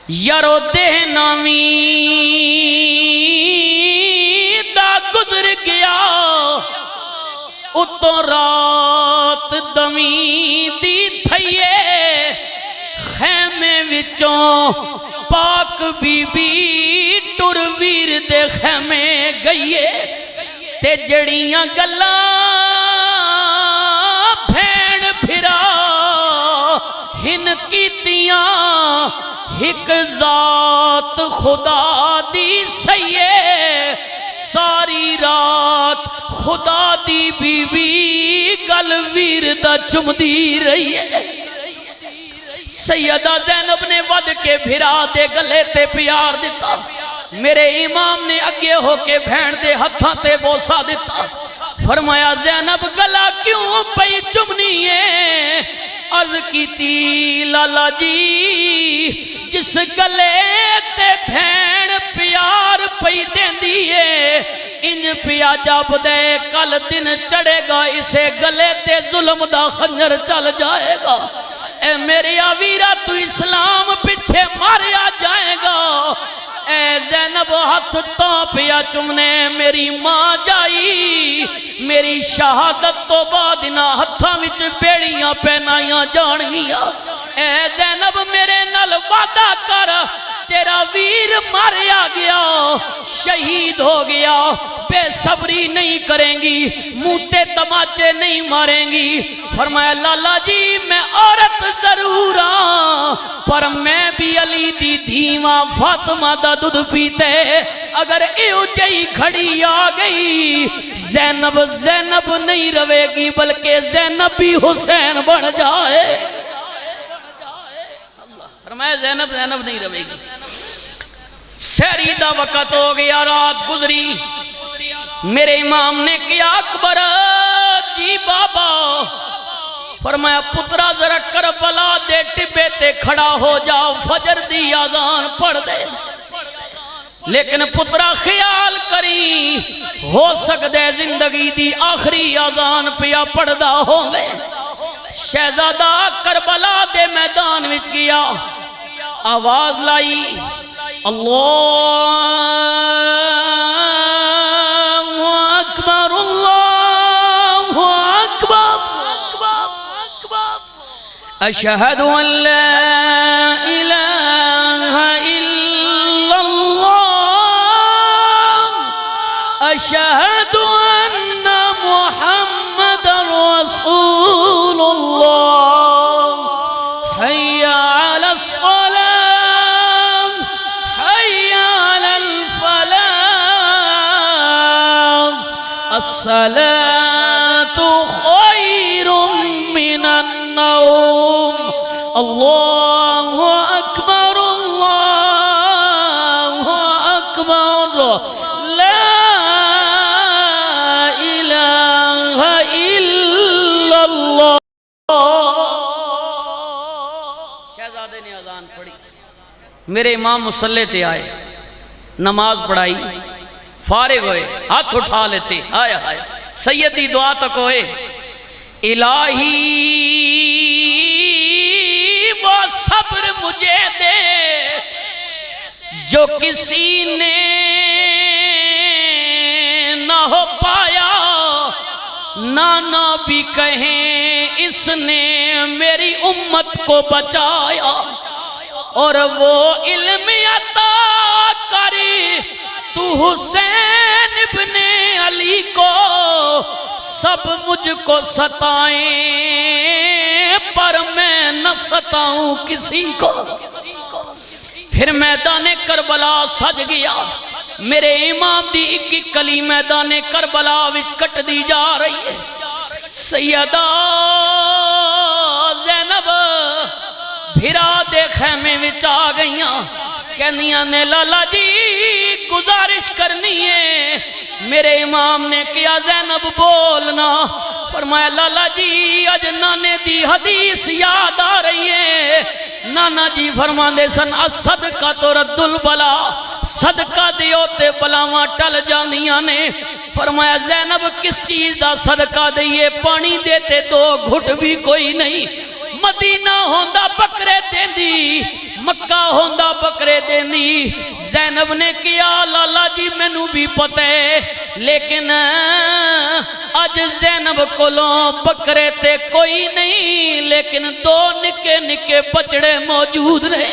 یارو دہناوی دا گزر گیا اتو رات دمی دی تھئیے خیمے وچوں پاک بی بی ٹر ویر دے خیمے گئیے تے جڑیاں گلاں بھین پھرا ہن کیتیاں ہک ذات خدا دی سیے ساری رات خدا دی بی بی گل ویر دا چمدی رہی ہے سیدہ زینب نے ود کے بھرا دے گلے تے پیار دیتا میرے امام نے اگے ہو کے بھین دے ہتھاں تے بوسا دیتا فرمایا زینب گلا کیوں پئی چمنی ہے عرض کی تی لالا جی جس گلے تے بھین پیار پئی دیں دیئے انج پیا جب دے کل دن چڑھے گا اسے گلے تے ظلم دا خنجر چل جائے گا اے میری آویرہ تو اسلام پچھے ماریا جائے گا اے زینب ہاتھ تو پیا چمنے میری ماں جائی میری شہادت تو بعد نہ ہتھاں وچ بیڑیاں پہنائیاں جان گیا اے زینب میرے نال وعدہ کر تیرا ویر ماریا گیا شہید ہو گیا بے صبری نہیں کریں گی موتے تماچے نہیں ماریں گی فرمایا لالا جی میں عورت ضرور ہاں پر میں بھی علی دی دھیماں فاطمہ دا دودھ پیتے اگر ایو جئی کھڑی آگئی زینب زینب نہیں روے گی بلکہ زینب بھی حسین بن جائے فرمایا زینب زینب نہیں روے گی سہری دا وقت ہو گیا رات گزری میرے امام نے کیا اکبر جی بابا فرمایا پترا ذرا کربلا دے ٹبے تے کھڑا ہو جا فجر دی آذان پڑھ دے لیکن پترا خیال کری ہو سکدے زندگی دی آخری آذان پیا پڑھ دا ہوئے شہزادہ کربلا دے میدان وچ گیا آواز لائی اللہ اکبر اللہ اکبر اشہد ان لا الہ الا اللہ اشہد ان محمد رسول اللہ حی علی الصلاة الصلاة خير من النوم الله أكبر الله أكبر لا إله إلا الله شہزادے نے اذان پڑھی میرے امام مصلی تے آئے نماز پڑھائی فارغ ہوئے ہاتھ اٹھا لیتے آیا آیا سیدی دعا تک ہوئے الہی وہ صبر مجھے دے جو کسی نے نہ ہو پایا نانا بھی کہیں اس نے میری امت کو بچایا اور وہ علم عطا کری تو حسین ابن علی کو سب مجھ کو ستائیں پر میں نہ ستاؤں کسی کو پھر میدان کربلا سج گیا میرے امام دی ایک کلی میدان کربلا وچ کٹ دی جا رہی ہے سیدہ زینب بھرا دے خیمے وچ آ گئیاں کہنیاں نے لالا جی گزارش کرنی ہے میرے امام نے کیا زینب بولنا فرمایا لالا جی اج نانے دی حدیث یاد آ رہی ہے نانا جی فرماندے سن صدقہ تو رد البلا صدقہ دیو تے بلاواں ٹل جاندیاں نے فرمایا زینب کس چیز دا صدقہ دئیے پانی دیتے دو گھٹ بھی کوئی نہیں مدینہ ہوندا بکرے دیندی، مکہ ہوندا بکرے دیندی۔ زینب نے کیا لالا جی مینوں بھی پتہ ہے، لیکن اج زینب کولوں بکرے تے کوئی نہیں، لیکن دو نکے نکے بچڑے موجود نے۔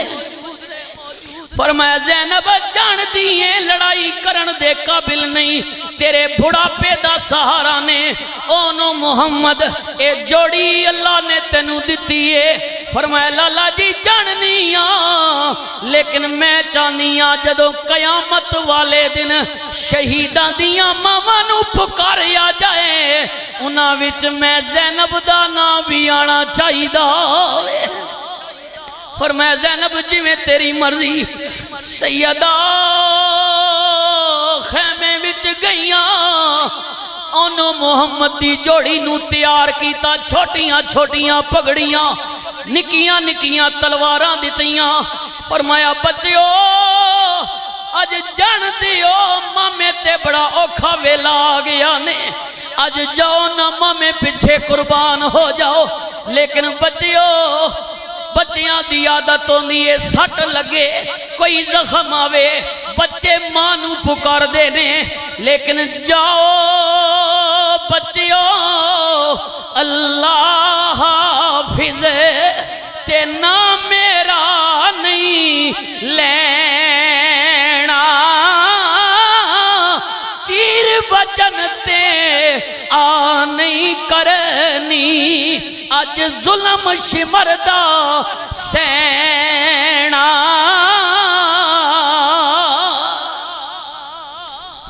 فرمایا زینب جان دیئے لڑائی کرن دے قابل نہیں، تیرے بڑھاپے دا سہارا نے اونو محمد اے جوڑی اللہ نے تینوں دتی ہے۔ فرمایا لالا جی جاننیاں، لیکن میں چاہنیاں جدو قیامت والے دن شہیداں دیاں ماما نو پکاریا جائے، انہاں وچ میں زینب دا نام بھی آنا چاہی دا۔ فرمایا زینب جی میں تیری مرضی۔ سیدہ خیمے وچ گئیاں، انہوں محمد دی جوڑی نو تیار کیتا، چھوٹیاں چھوٹیاں پگڑیاں، نکیاں نکیاں تلواراں دتیاں۔ فرمایا بچیو اج جان دیو مامے تے بڑا اوکھا ویلا آ گیا نے، اج جاؤ نہ مامے پیچھے قربان ہو جاؤ۔ لیکن بچیو بچیاں دی عادت ہوندی ہے سٹ لگے کوئی زخم آوے بچے ماں نو پکار دینے، لیکن جاؤ بچیو اللہ حافظ تے نہ میرا نہیں لینا، تیر وجن تے آ نہیں کرنی، اج ظلم شمردہ سینا۔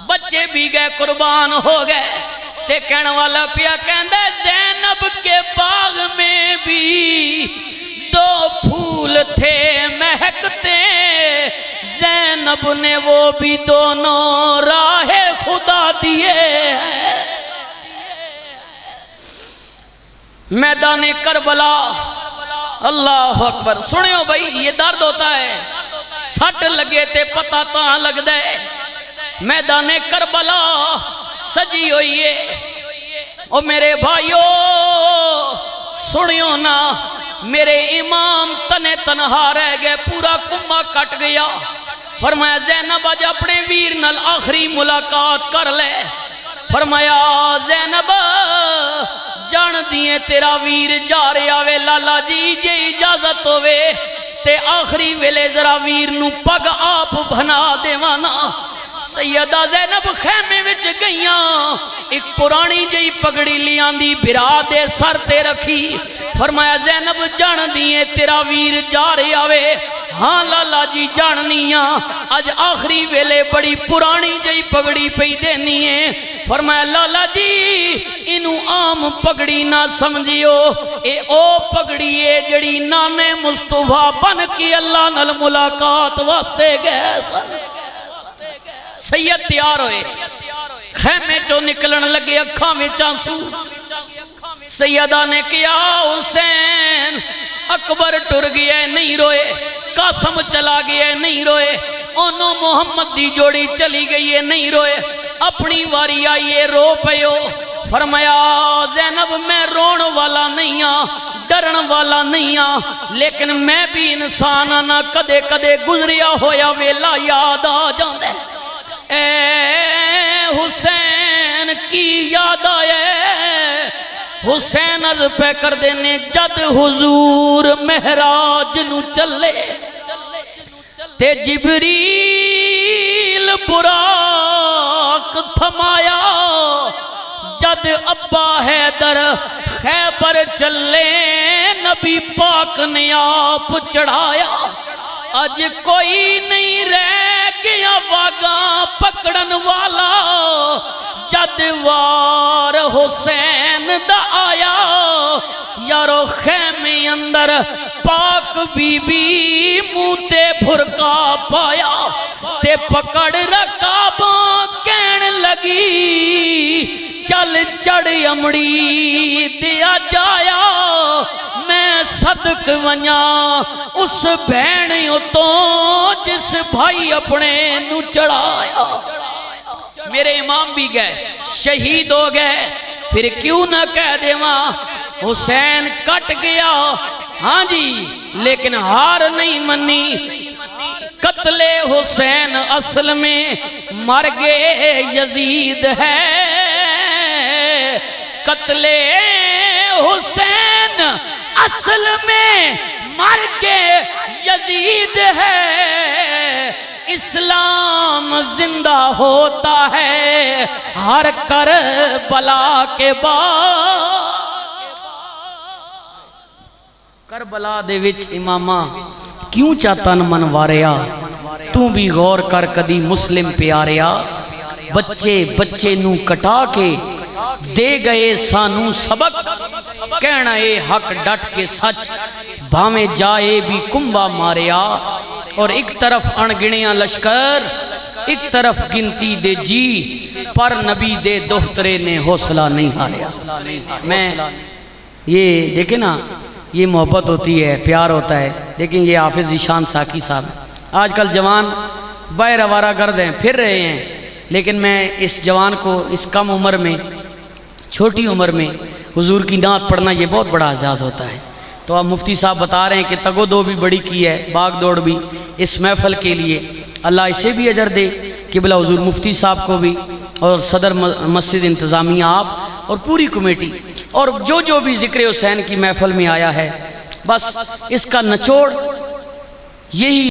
بچے بھی گئے قربان ہو گئے، تے کہنے والا پیا کہندے زینب کے باغ میں بھی دو پھول تھے مہکتے، زینب نے وہ بھی دونوں راہ خدا دیے ہیں۔ میدان کربلا اللہ اکبر، سنیو بھائی یہ درد ہوتا ہے، سٹ لگے تے پتہ تاں لگ دے۔ میدان کربلا سجی ہوئی ہے، او میرے بھائیو سنیو نا، میرے امام تنے تنہا رہ گئے، پورا کمبہ کٹ گیا۔ فرمایا زینب آج اپنے ویر نال آخری ملاقات کر لے۔ فرمایا زینب جان دیئے تیرا ویر جا رہا وے، لالا جی جے اجازت ہوئے تے آخری ویلے ذرا ویر نو پگ آپ بنا دیوانا۔ سیدہ زینب خیمے وچ گئیاں، ایک پرانی جئی پگڑی لیاں دی برا دے سر تے رکھی۔ فرمایا زینب جان دیئے تیرا ویر جا رہا وے، ہاں لالا جی جاننیاں، آج آخری ویلے بڑی پرانی جئی پگڑی پئی دینی ہے۔ فرمایا لالا جی انہوں عام پگڑی نہ سمجھیو، اے او پگڑی ہے جڑی نانے مصطفیٰ بن کی اللہ نال ملاقات واسطے گئے سن۔ سید تیار ہوئے، خیمے چو نکلن لگے، اکھاں میں چانسو۔ سیدہ نے کیا حسین اکبر ٹر گیا ہے نہیں روئے، قاسم چلا گیا ہے نہیں روئے، انہوں محمد دی جوڑی چلی گئی ہے نہیں روئے، اپنی واری آئیے رو پیو۔ فرمایا زینب میں رون والا نہیں ہاں، ڈرن والا نہیں ہاں، لیکن میں بھی انسان نہ کدے کدے گزریا ہویا ویلا یاد آ جاندے۔ اے حسین کی یاد آئے، حسین از پہ کر دینے جد حضور مہراج نو چلے، تے جبریل براق تھمایا، جد ابا حیدر خیبر چلے، نبی پاک نے آپ چڑھایا، آج کوئی نہیں رہ گیا واگاں پکڑن والا، جد وار حسین دا آیا، یارو خیمے اندر پاک بی بی موتے بھرکا پایا، تے پکڑ رکاباں کہن لگی چل چڑھ امڑی دیا جایا، میں صدق ونیا اس بھینیوں تو جس بھائی اپنے نو چڑھایا۔ میرے امام بھی گئے شہید ہو گئے، پھر کیوں نہ کہہ دے ماں حسین کٹ گیا ہاں جی لیکن ہار نہیں منی قتل حسین اصل میں مرگے یزید ہے قتل حسین اصل میں مرگے یزید ہے اسلام زندہ ہوتا ہے ہر کربلا کے بعد کربلا دے وچ امامہ کیوں چاہتن منواریا تو بھی غور کر کدی مسلم پیاریا بچے نو کٹا کے دے گئے سانو سبق کہنا اے حق ڈٹ کے سچ بھامے جائے بھی کنبا ماریا اور ایک طرف انگنیاں لشکر ایک طرف گنتی دے جی پر نبی دے دوہترے نے حوصلہ نہیں ہاریا میں یہ دیکھیں نا یہ محبت ہوتی ہے پیار ہوتا ہے لیکن یہ حافظ ذیشان ساکی صاحب آج کل جوان باہر آوارہ گرد ہیں پھر رہے ہیں لیکن میں اس جوان کو اس کم عمر میں چھوٹی عمر میں حضور کی نعت پڑھنا یہ بہت بڑا اعزاز ہوتا ہے تو اب مفتی صاحب بتا رہے ہیں کہ تگو دو بھی بڑی کی ہے باغ دوڑ بھی اس محفل کے لیے اللہ اسے بھی اجر دے قبلہ حضور مفتی صاحب کو بھی اور صدر مسجد انتظامیہ آپ اور پوری کمیٹی اور جو بھی ذکر حسین کی محفل میں آیا ہے بس اس کا نچوڑ یہی